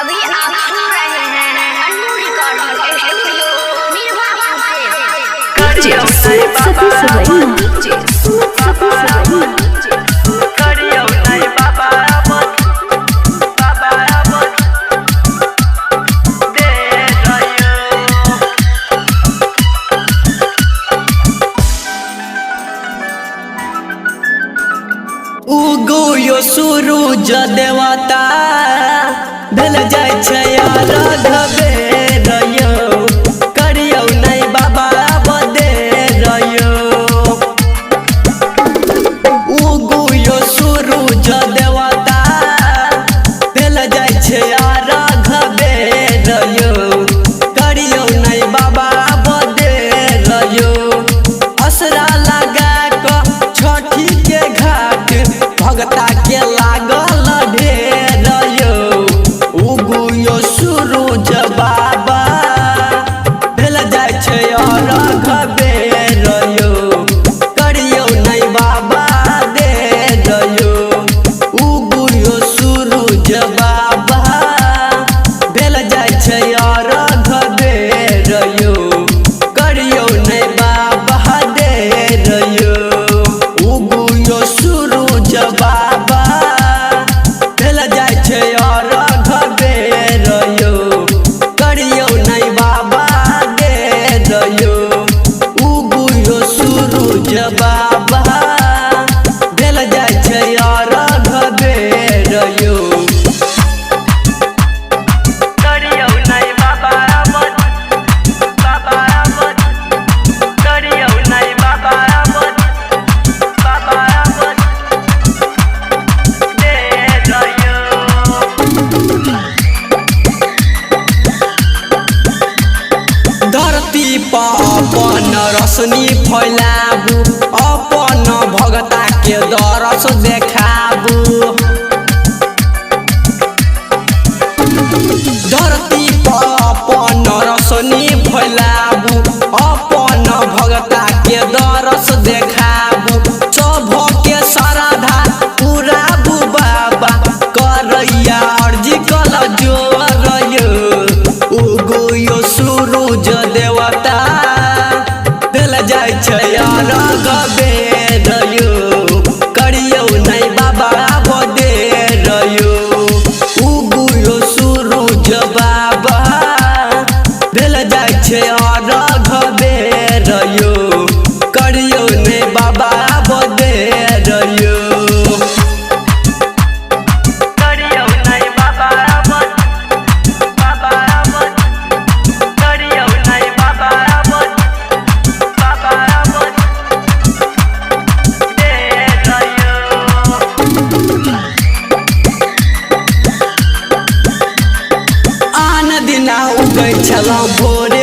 अभी आप सुन रहे हैं अन्नू रिकॉर्डिंग स्टूडियो मीरवापुर से। उगो यो सूरज देवता भेल जाय छै राघवे रयो करियो नै बाबा बदे रयो। उगो यो सूरज देवता भेल जाय छै राघवे रयो करियो नै बाबा बदे रयो। असरा लगा क छठी के घाट भगता के लागल ढेर यो। उगो यो सूरज बाबा भेल जाय छै राघवे रयो करियो नै बाबा दे रयो। उगो यो सूरज बाबा भेल जाय छै राघवे रयो करियो नै बाबा दे रयो। उगो यो सूरज बाबा भेल जाय छै राघवे रयो करियो नै बाबा दे रयो। उगो यो सूरज बाबा भेल जाय छै राघवे रयो करियो नै बाबा करियो नै बाबा धरती पर अपन रोशनी फैलाबू अपन भगता के दरस देखाबू। धरती पर अपन रोशनी फैलाबू अपन भगता के दरस देखाबू। सभ के श्रद्धा पुराबू बाबा करैया अर्जी कल जोर यो। उगो यो सूरज देवता भेल जाय छै राघवे रयो करियो नै बाबा बदे रयो। उगो यो सूरज बाबा भेल जाय छै राघवे रयो करियो नै बाबा बदे रयो। करियो नै बाबा करियो नै बाबा दे रयो। आन दिना उगै छलौ भोर